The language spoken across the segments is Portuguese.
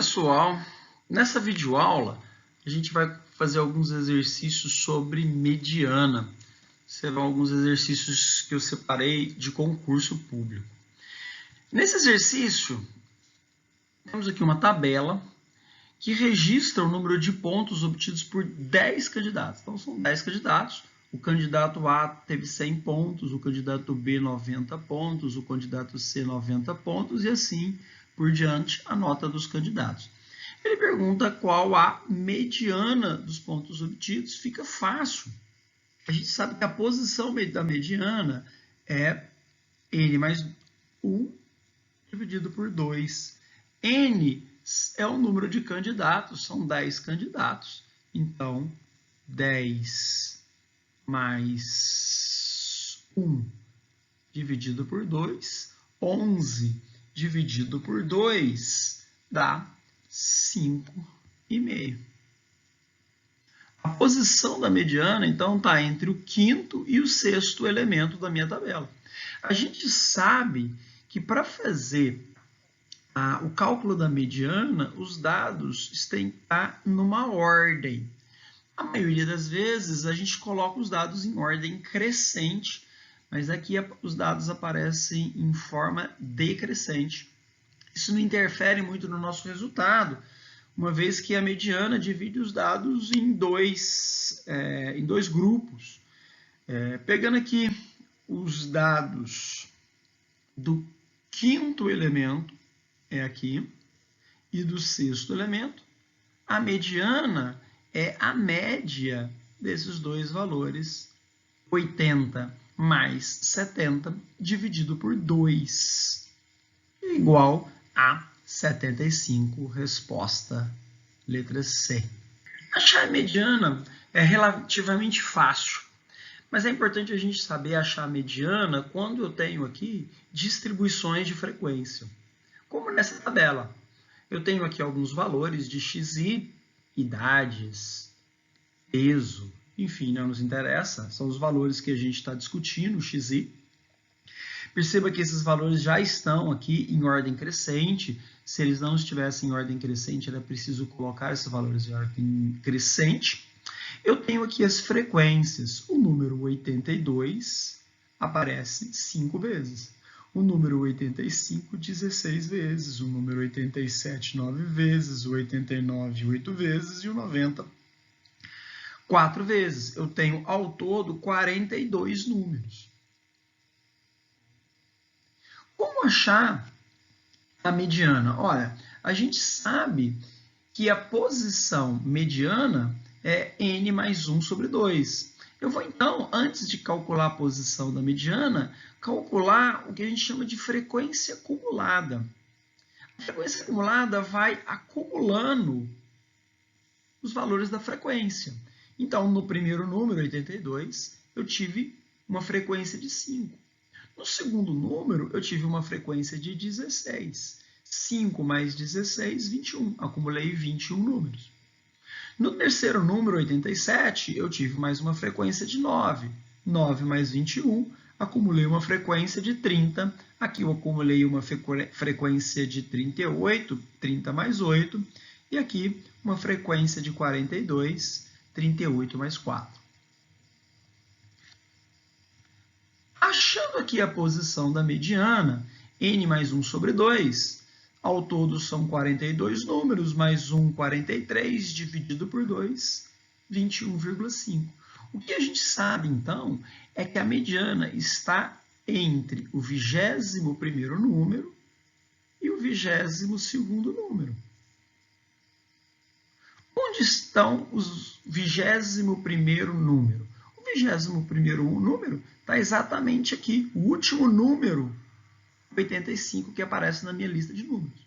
pessoal, nessa videoaula a gente vai fazer alguns exercícios sobre mediana. Serão alguns exercícios que eu separei de concurso público. Nesse exercício, temos aqui uma tabela que registra o número de pontos obtidos por 10 candidatos. Então, são 10 candidatos. O candidato A teve 100 pontos, o candidato B 90 pontos, o candidato C 90 pontos e assim por diante a nota dos candidatos. Ele pergunta qual a mediana dos pontos obtidos. Fica fácil. A gente sabe que a posição da mediana é n mais 1 dividido por 2. N é o número de candidatos, são 10 candidatos. Então, 10 mais 1 dividido por 2, 11 dividido por 2 dá 5,5. A posição da mediana, então, está entre o quinto e o sexto elemento da minha tabela. A gente sabe que para fazer o cálculo da mediana, os dados têm que estar numa ordem. A maioria das vezes, a gente coloca os dados em ordem crescente, mas aqui os dados aparecem em forma decrescente. Isso não interfere muito no nosso resultado, uma vez que a mediana divide os dados em dois grupos. Pegando aqui os dados do quinto elemento, é aqui, e do sexto elemento, a mediana é a média desses dois valores, 80 mais 70 dividido por 2, igual a 75, resposta letra C. Achar a mediana é relativamente fácil, mas é importante a gente saber achar a mediana quando eu tenho aqui distribuições de frequência. Como nessa tabela, eu tenho aqui alguns valores de xi, idades, peso, enfim, não nos interessa, são os valores que a gente está discutindo, xi. Perceba que esses valores já estão aqui em ordem crescente. Se eles não estivessem em ordem crescente, era preciso colocar esses valores em ordem crescente. Eu tenho aqui as frequências. O número 82 aparece 5 vezes. O número 85, 16 vezes. O número 87, 9 vezes. O 89, 8 vezes. E o 90, 4 vezes. Eu tenho, ao todo, 42 números. Como achar a mediana? Olha, a gente sabe que a posição mediana é n mais 1 sobre 2. Eu vou, então, antes de calcular a posição da mediana, calcular o que a gente chama de frequência acumulada. A frequência acumulada vai acumulando os valores da frequência. Então, no primeiro número, 82, eu tive uma frequência de 5. No segundo número, eu tive uma frequência de 16. 5 mais 16, 21. Acumulei 21 números. No terceiro número, 87, eu tive mais uma frequência de 9. 9 mais 21, acumulei uma frequência de 30. Aqui eu acumulei uma frequência de 38, 30 mais 8. E aqui uma frequência de 42, 38 mais 4. Achando aqui a posição da mediana, n mais 1 sobre 2, ao todo são 42 números, mais 1, 43, dividido por 2, 21,5. O que a gente sabe, então, é que a mediana está entre o 21º número e o 22º número. Onde estão os 21º número? O 21º número está exatamente aqui, o último número, 85, que aparece na minha lista de números.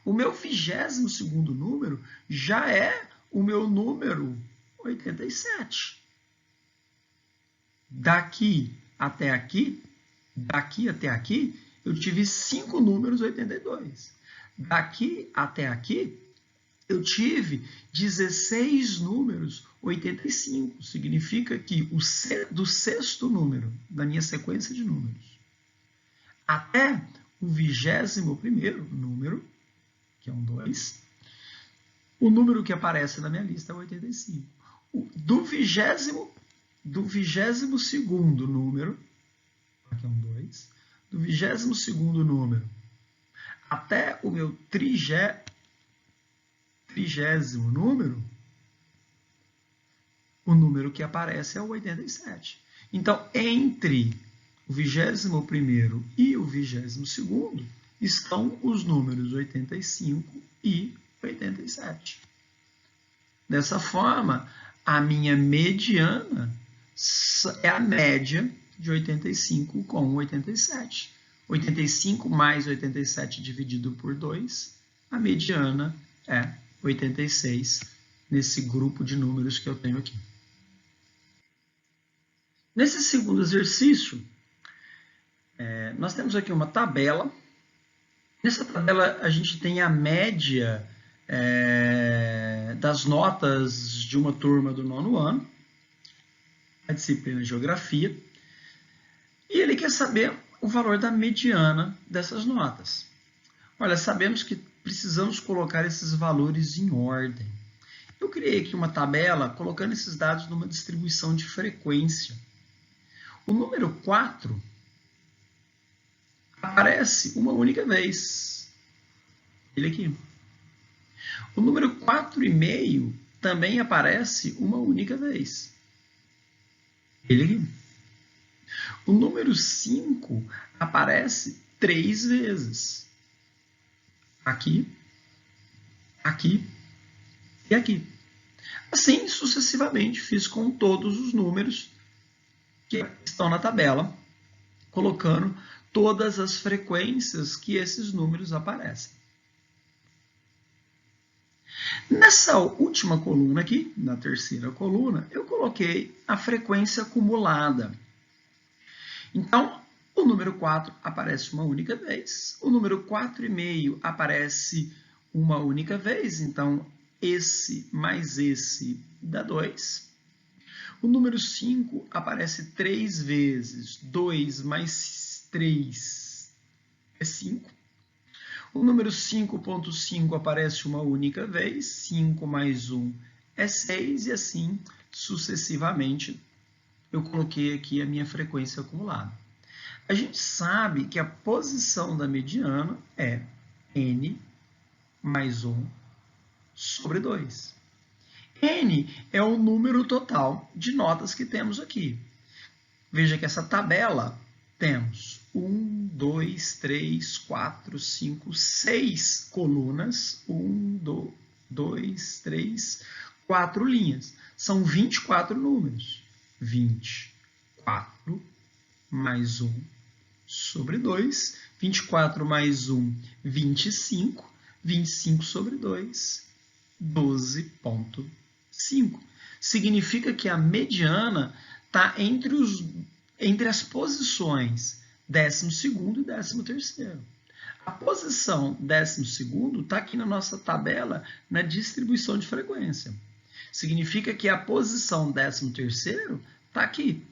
O meu 22º número já é o meu número 87. Daqui até aqui, eu tive 5 números 82. Daqui até aqui, eu tive 16 números 85. Significa que do sexto número da minha sequência de números até o 21º número, que é um 2, O número que aparece na minha lista é 85. Do 22º número, aqui é um 2, do 22º número até o meu 30º número, o número que aparece é o 87. Então, entre o 21º e o 22º estão os números 85 e 87. Dessa forma, a minha mediana é a média de 85 com 87. 85 mais 87 dividido por 2, a mediana é 86 nesse grupo de números que eu tenho aqui. Nesse segundo exercício, nós temos aqui uma tabela. Nessa tabela, a gente tem a média das notas de uma turma do 9º ano, a disciplina de Geografia, e ele quer saber o valor da mediana dessas notas. Olha, sabemos que precisamos colocar esses valores em ordem. Eu criei aqui uma tabela colocando esses dados numa distribuição de frequência. O número 4 aparece uma única vez. Ele aqui. O número 4,5 também aparece uma única vez. Ele aqui. O número 5 aparece 3 vezes. Aqui, aqui e aqui. Assim sucessivamente, fiz com todos os números que estão na tabela, colocando todas as frequências que esses números aparecem. Nessa última coluna aqui, na terceira coluna, eu coloquei a frequência acumulada. Então, o número 4 aparece uma única vez, o número 4,5 aparece uma única vez, então esse mais esse dá 2. O número 5 aparece 3 vezes, 2 mais 3 é 5. O número 5,5 aparece uma única vez, 5 mais 1 é 6, e assim sucessivamente eu coloquei aqui a minha frequência acumulada. A gente sabe que a posição da mediana é n mais 1 sobre 2. N é o número total de notas que temos aqui. Veja que essa tabela temos 1, 2, 3, 4, 5, 6 colunas. 1, 2, 3, 4 linhas. São 24 números. 24 mais 1 sobre 2. 24 mais 1, 25. 25 sobre 2, 12,5. Significa que a mediana está entre as posições 12º e 13º. A posição 12º está aqui na nossa tabela, na distribuição de frequência. Significa que a posição 13º está aqui.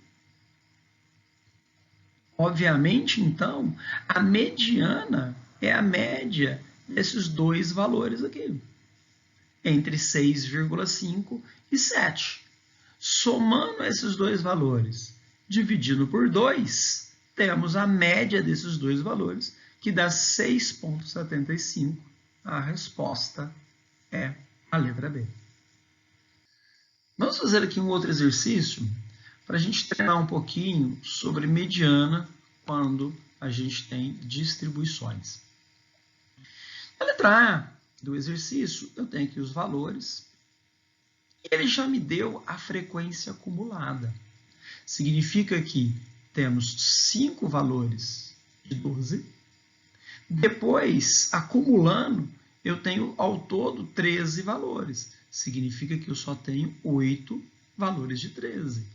Obviamente, então, a mediana é a média desses dois valores aqui, entre 6,5 e 7. Somando esses dois valores, dividido por 2, temos a média desses dois valores, que dá 6,75. A resposta é a letra B. Vamos fazer aqui um outro exercício para a gente treinar um pouquinho sobre mediana quando a gente tem distribuições. Na letra A do exercício, eu tenho aqui os valores. E ele já me deu a frequência acumulada. Significa que temos 5 valores de 12. Depois, acumulando, eu tenho ao todo 13 valores. Significa que eu só tenho 8 valores de 13.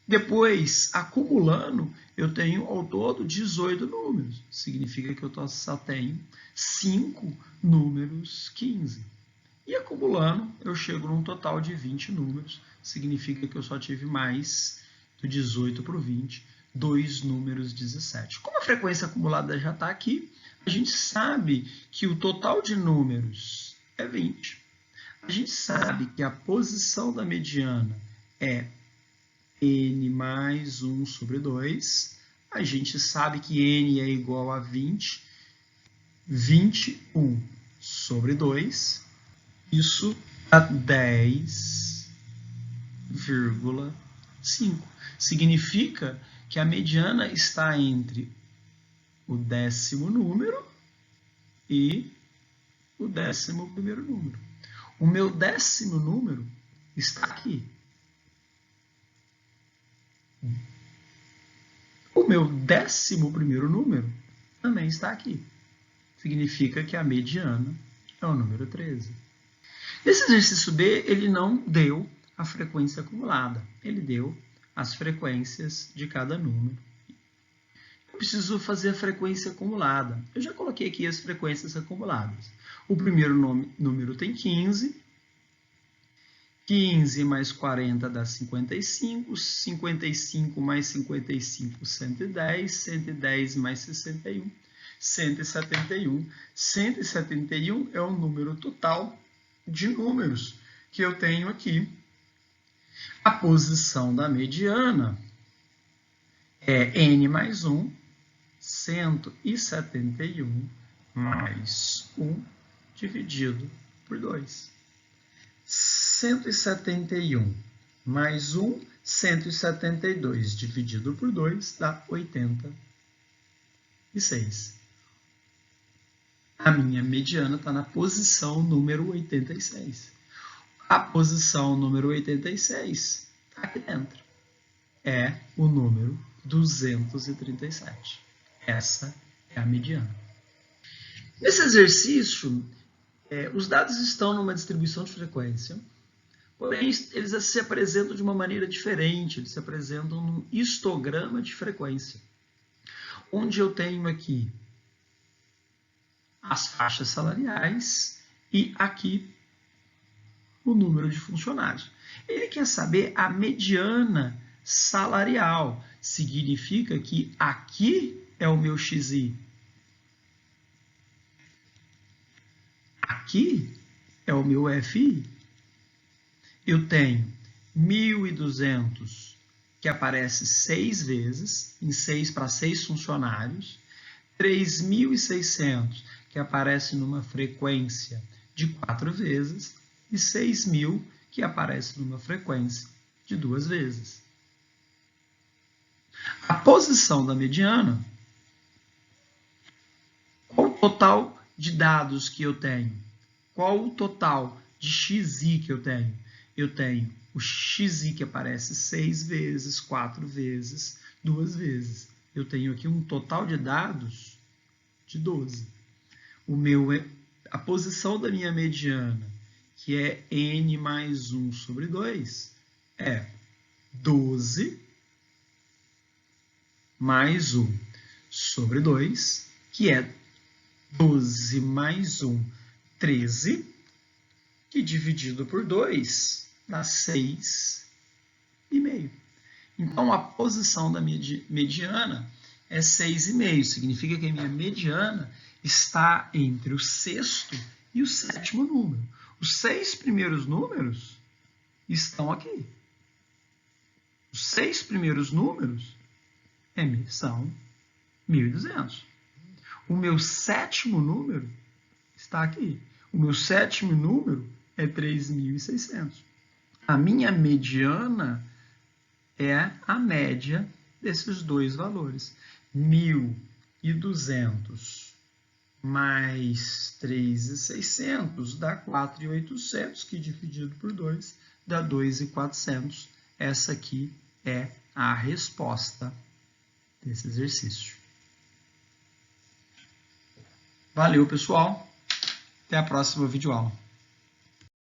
Depois, acumulando, eu tenho ao todo 18 números. Significa que eu só tenho 5 números 15. E acumulando, eu chego num total de 20 números. Significa que eu só tive mais do 18 para o 20, 2 números 17. Como a frequência acumulada já está aqui, a gente sabe que o total de números é 20. A gente sabe que a posição da mediana é n mais 1 sobre 2. A gente sabe que n é igual a 20. 21 sobre 2. Isso dá 10,5. Significa que a mediana está entre o 10º número e o 11º número. O meu 10º número está aqui. O meu 11º número também está aqui. Significa que a mediana é o número 13. Nesse exercício B, ele não deu a frequência acumulada. Ele deu as frequências de cada número. Eu preciso fazer a frequência acumulada. Eu já coloquei aqui as frequências acumuladas. O primeiro número tem 15. 15 mais 40 dá 55. 55 mais 55, 110. 110 mais 61, 171. 171 é o número total de números que eu tenho aqui. A posição da mediana é n mais 1, 171 mais 1 dividido por 2. 171 mais 1, 172 dividido por 2 dá 86. A minha mediana está na posição número 86. A posição número 86 está aqui dentro. É o número 237. Essa é a mediana. Nesse exercício, os dados estão numa distribuição de frequência, porém eles se apresentam de uma maneira diferente, eles se apresentam num histograma de frequência, onde eu tenho aqui as faixas salariais e aqui o número de funcionários. Ele quer saber a mediana salarial. Significa que aqui é o meu XI. Aqui é o meu FI. Eu tenho 1.200, que aparece 6 vezes, em 6 para 6 funcionários. 3.600, que aparece numa frequência de 4 vezes. E 6.000, que aparece numa frequência de 2 vezes. A posição da mediana, qual o total de dados que eu tenho? Qual o total de XI que eu tenho? Eu tenho o XI que aparece 6 vezes, 4 vezes, 2 vezes. Eu tenho aqui um total de dados de 12. A posição da minha mediana, que é n mais 1 sobre 2, é 12 mais 1 sobre 2, que é 12 mais 1, 13, que dividido por 2 dá 6,5. Então, a posição da mediana é 6,5. Significa que a minha mediana está entre o 6º e o 7º número. Os 6 primeiros números estão aqui. Os 6 primeiros números são 1.200. O meu 7º número está aqui. O meu 7º número é 3.600. A minha mediana é a média desses dois valores. 1.200 mais 3.600 dá 4.800, que dividido por 2 dá 2.400. Essa aqui é a resposta desse exercício. Valeu, pessoal. Até a próxima videoaula.